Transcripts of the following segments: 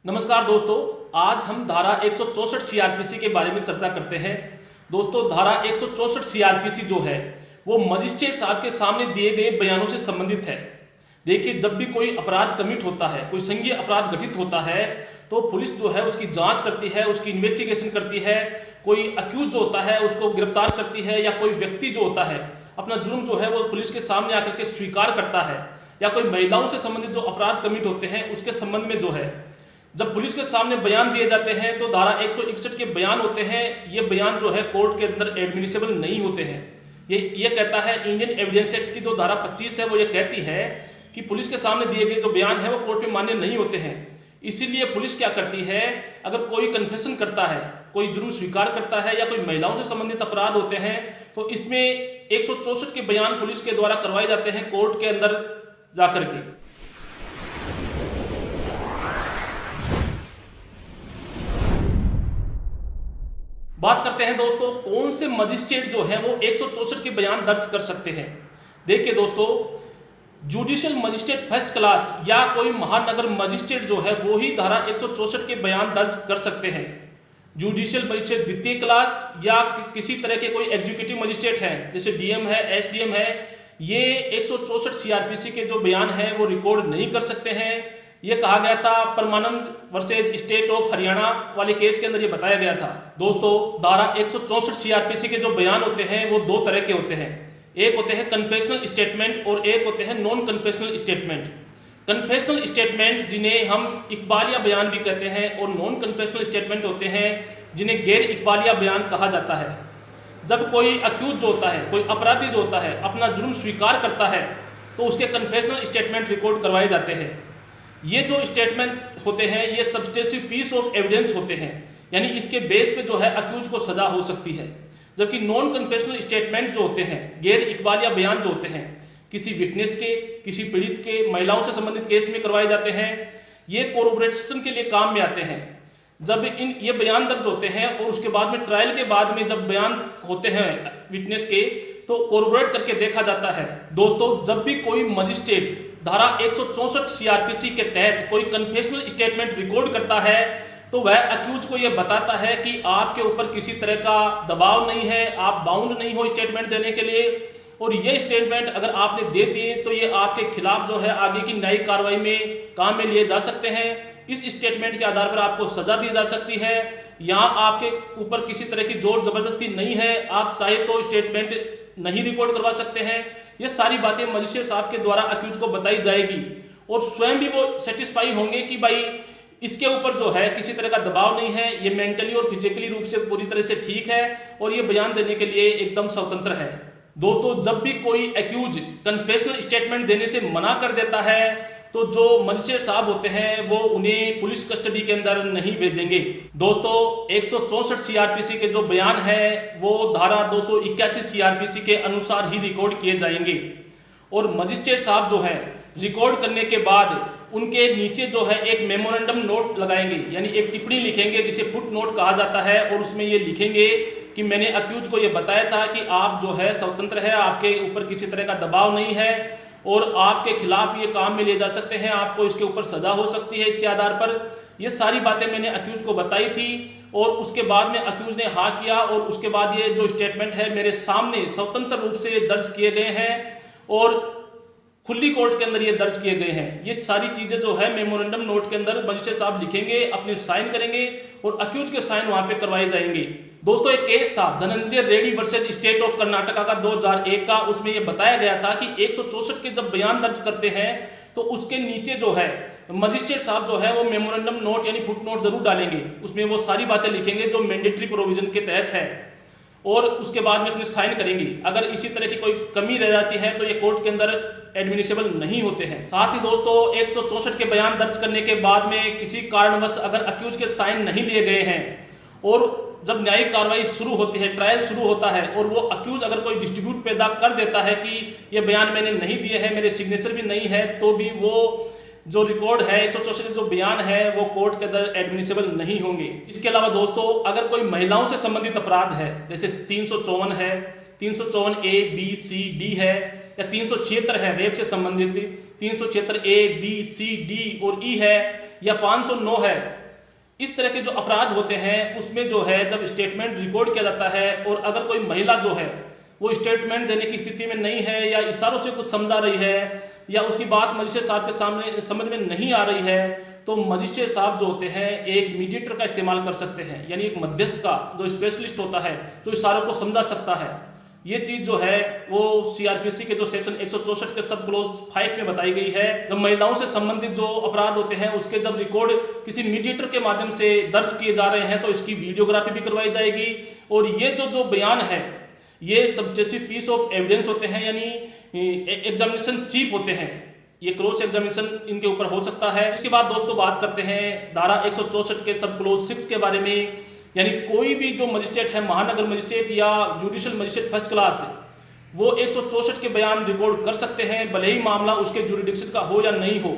नमस्कार दोस्तों, आज हम धारा 164 सीआरपीसी के बारे में चर्चा करते हैं। दोस्तों, धारा 164 सीआरपीसी जो है वो मजिस्ट्रेट साहब के सामने दिए गए बयानों से संबंधित है। देखिए, जब भी कोई अपराध कमिट होता है, कोई संज्ञेय अपराध घटित होता है, तो पुलिस जो है उसकी जांच करती है, उसकी इन्वेस्टिगेशन करती है। कोई अक्यूज जो होता है उसको गिरफ्तार करती है, या कोई व्यक्ति जो होता है अपना जुर्म जो है वो पुलिस के सामने आकर के स्वीकार करता है, या कोई महिलाओं से संबंधित जो अपराध कमिट होते हैं उसके संबंध में जो है जब पुलिस के सामने बयान दिए जाते हैं तो धारा 161 के बयान होते हैं। ये बयान जो है कोर्ट के अंदर एडमिनिसेबल नहीं होते हैं। ये कहता है इंडियन एविडेंस एक्ट की जो धारा 25 है वो ये कहती है कि पुलिस के सामने दिए गए जो बयान है वो कोर्ट में मान्य नहीं होते हैं। इसीलिए पुलिस क्या करती है, अगर कोई कन्फेशन करता है, कोई जुर्म स्वीकार करता है, या कोई महिलाओं से संबंधित अपराध होते हैं, तो इसमें 164 के बयान पुलिस के द्वारा करवाए जाते हैं कोर्ट के अंदर जाकर के। बात करते हैं दोस्तों, कौन से मजिस्ट्रेट जो है वो 164 के बयान दर्ज कर सकते हैं। देखिए दोस्तों, जुडिशियल मजिस्ट्रेट फर्स्ट क्लास या कोई महानगर मजिस्ट्रेट जो है वो ही धारा 164 के बयान दर्ज कर सकते हैं। जुडिशियल मजिस्ट्रेट द्वितीय क्लास या किसी तरह के कोई एग्जीक्यूटिव मजिस्ट्रेट है, जैसे डीएम है, एसडीएम है, ये 164 सीआरपीसी के जो बयान है वो रिकॉर्ड नहीं कर सकते हैं। ये कहा गया था परमानंद वर्सेज स्टेट ऑफ हरियाणा वाले केस के अंदर ये बताया गया था। दोस्तों, धारा 164 सीआरपीसी के जो बयान होते हैं वो दो तरह के होते हैं। एक होते हैं कन्फेशनल स्टेटमेंट और एक होते हैं non confessional statement. Confessional statement जिन्हें हम इकबालिया बयान भी कहते हैं, और नॉन कन्फेशनल स्टेटमेंट होते हैं जिन्हें गैर इकबालिया बयान कहा जाता है। जब कोई अक्यूज जो होता है, कोई अपराधी जो होता है, अपना जुर्म स्वीकार करता है तो उसके कन्फेशनल स्टेटमेंट रिकॉर्ड करवाए जाते हैं। ये जो स्टेटमेंट होते हैं ये सब्सटेंसिव पीस ऑफ एविडेंस होते हैं, यानी इसके बेस पे जो है अक्यूज को सजा हो सकती है। जबकि नॉन कन्फेशनल स्टेटमेंट जो होते हैं, गैर इकबालिया बयान जो होते हैं, किसी विटनेस के, किसी पीड़ित के, महिलाओं से संबंधित केस में करवाए जाते हैं। ये कोरोबोरेशन के लिए काम में आते हैं। जब ये बयान दर्ज होते हैं और उसके बाद में ट्रायल के बाद में जब बयान होते हैं विटनेस के, तो कोरोबोरेट करके देखा जाता है। दोस्तों, जब भी कोई मजिस्ट्रेट धारा 164 सीआरपीसी के तहत कोई कन्फेशनल स्टेटमेंट रिकॉर्ड करता है तो वह अक्यूज को यह बताता है कि आपके ऊपर किसी तरह का दबाव नहीं है, आप बाउंड नहीं हो स्टेटमेंट देने के लिए, और ये स्टेटमेंट अगर आपने दे दिए तो ये आपके खिलाफ जो है आगे की न्यायिक कार्रवाई में काम में लिए जा सकते हैं। इस स्टेटमेंट के आधार पर आपको सजा दी जा सकती है। यहाँ आपके ऊपर किसी तरह की जोर जबरदस्ती नहीं है, आप चाहे तो स्टेटमेंट नहीं रिकॉर्ड करवा सकते हैं। ये सारी बातें मजिस्ट्रेट साहब के द्वारा अक्यूज को बताई जाएगी, और स्वयं भी वो सेटिस्फाई होंगे कि भाई इसके ऊपर जो है किसी तरह का दबाव नहीं है, ये मेंटली और फिजिकली रूप से पूरी तरह से ठीक है, और ये बयान देने के लिए एकदम स्वतंत्र है। दोस्तों, जब भी कोई अक्यूज कन्फेशनल स्टेटमेंट देने से मना कर देता है तो जो मजिस्ट्रेट साहब होते हैं वो उन्हें पुलिस कस्टडी के अंदर नहीं भेजेंगे। दोस्तों, 164 सीआरपीसी के जो बयान है वो धारा 281 सीआरपीसी के अनुसार ही रिकॉर्ड किए जाएंगे, और मजिस्ट्रेट साहब जो है रिकॉर्ड करने के बाद उनके नीचे जो है एक मेमोरेंडम नोट लगाएंगे, यानी एक टिप्पणी लिखेंगे जिसे फुट नोट कहा जाता है, और उसमें ये लिखेंगे कि मैंने अक्यूज को ये बताया था कि आप जो है स्वतंत्र है, आपके ऊपर किसी तरह का दबाव नहीं है, और आपके खिलाफ ये काम में ले जा सकते हैं, आपको इसके ऊपर सजा हो सकती है इसके आधार पर। ये सारी बातें मैंने अक्यूज को बताई थी, और उसके बाद में अक्यूज ने हाँ किया, और उसके बाद ये जो स्टेटमेंट है मेरे सामने स्वतंत्र रूप से दर्ज किए गए हैं, और खुली कोर्ट के अंदर ये दर्ज किए गए हैं। ये सारी चीजें जो है मेमोरेंडम नोट के अंदर मजिस्ट्रेट साहब लिखेंगे, अपने साइन करेंगे, और अक्यूज के साइन वहां पे करवाए जाएंगे। दोस्तों, एक केस था Dhananjay Reddy versus state of Karnataka का 2001 का। उसमें यह बताया गया था कि 164 के जब बयान दर्ज करते हैं तो उसके नीचे जो है मजिस्ट्रेट साहब जो है वो मेमोरेंडम नोट यानी फुट नोट जरूर डालेंगे। उसमें वो सारी बातें लिखेंगे जो मैंडेटरी प्रोविजन के तहत है, और उसके बाद में अपने साइन करेंगे। अगर इसी तरह की कोई कमी रह जाती है तो ये कोर्ट के अंदर एडमिनिसेबल नहीं होते हैं। साथ ही दोस्तों, 164 के बयान दर्ज करने के बाद में किसी कारणवश अगर अक्यूज के साइन नहीं लिए गए हैं, और जब न्यायिक कार्रवाई शुरू होती है, ट्रायल शुरू होता है, और वो अक्यूज अगर कोई डिस्ट्रीब्यूट पैदा कर देता है कि ये बयान मैंने नहीं दिए हैं, मेरे सिग्नेचर भी नहीं है, तो भी वो जो रिकॉर्ड है 164 जो बयान है वो कोर्ट के अंदर एडमिनिसेबल नहीं होंगे। इसके अलावा दोस्तों, अगर कोई महिलाओं से संबंधित अपराध है, जैसे 354 है, 354A, B, C, D है, या 376 है रेप से संबंधित, 376 ए, बी, सी, डी और ई है या 509 है, इस तरह के जो अपराध होते हैं उसमें जो है जब स्टेटमेंट रिकॉर्ड किया जाता है और अगर कोई महिला जो है वो स्टेटमेंट देने की स्थिति में नहीं है या इशारों से कुछ समझा रही है या उसकी बात मजिस्ट्रेट साहब के सामने समझ में नहीं आ रही है, तो मजिस्ट्रेट साहब जो होते हैं एक मीडिएटर का इस्तेमाल कर सकते हैं, यानी एक मध्यस्थ का जो स्पेशलिस्ट होता है जो इशारों को समझा सकता है। ये चीज जो है वो सीआरपीसी के जो सेक्शन 164 के सब क्लोज 5 में बताई गई है। जब महिलाओं से संबंधित जो अपराध होते हैं उसके जब रिकॉर्ड किसी मीडिएटर के माध्यम से दर्ज किए जा रहे हैं तो इसकी वीडियोग्राफी भी करवाई जाएगी और ये जो बयान है ये सब्जेक्टिव पीस ऑफ एविडेंस होते हैं, यानी एग्जामिनेशन चीफ होते हैं, ये क्रॉस एग्जामिनेशन इनके ऊपर हो सकता है। इसके बाद दोस्तों बात करते हैं धारा 164 के सब क्लोज 6 के बारे में, यानी कोई भी जो मजिस्ट्रेट है, महानगर मजिस्ट्रेट या जुडिशियल मजिस्ट्रेट फर्स्ट क्लास है, वो 164 के बयान रिकॉर्ड कर सकते हैं, भले ही मामला उसके जुरिडिक्शन का हो या नहीं हो।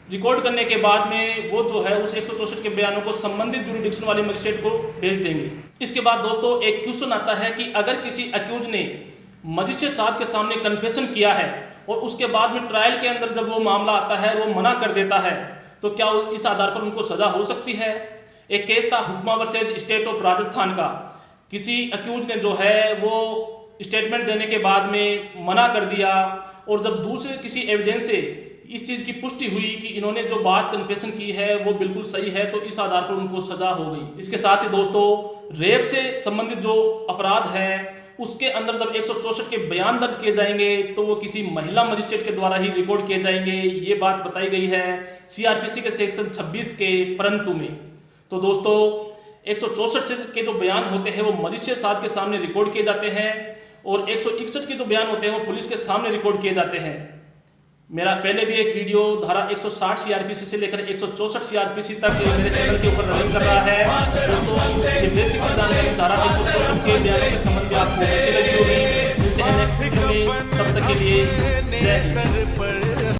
रिकॉर्ड करने के बाद में वो जो है उस 164 के बयानों को संबंधित जुरिडिक्शन वाले मजिस्ट्रेट को भेज देंगे। इसके बाद दोस्तों एक क्वेश्चन आता है कि अगर किसी अक्यूज ने मजिस्ट्रेट साहब के सामने कन्फेशन किया है और उसके बाद में ट्रायल के अंदर जब वो मामला आता है वो मना कर देता है, तो क्या इस आधार पर उनको सजा हो सकती है? एक केस था हुक्मा वर्सेज स्टेट ऑफ राजस्थान का। किसी अक्यूज ने जो है वो स्टेटमेंट देने के बाद में मना कर दिया और जब दूसरे किसी एविडेंस से इस चीज की पुष्टि हुई कि इन्होंने जो बात कन्फेशन की है वो बिल्कुल सही है, तो इस आधार पर उनको सजा हो गई। इसके साथ ही दोस्तों रेप से संबंधित जो अपराध है उसके अंदर जब 164 के बयान दर्ज किए जाएंगे तो वो किसी महिला मजिस्ट्रेट के द्वारा ही रिकॉर्ड किए जाएंगे, ये बात बताई गई है सीआरपीसी के सेक्शन 26 के परंतु में। तो दोस्तों 164 के जो बयान होते हैं वो मजिस्ट्रेट साहब के सामने रिकॉर्ड किए जाते हैं और 161 के जो बयान होते हैं वो पुलिस के सामने रिकॉर्ड किए जाते हैं। मेरा पहले भी एक वीडियो धारा 160 सीआरपीसी से लेकर 164 सीआरपीसी तक मेरे चैनल के ऊपर रनिंग कर रहा है। दोस्तों ये बेसिक जानकारी धारा 164 के बयानों के संबंध में आपको अच्छी लगी होगी। तब तक के लिए जय हिंद।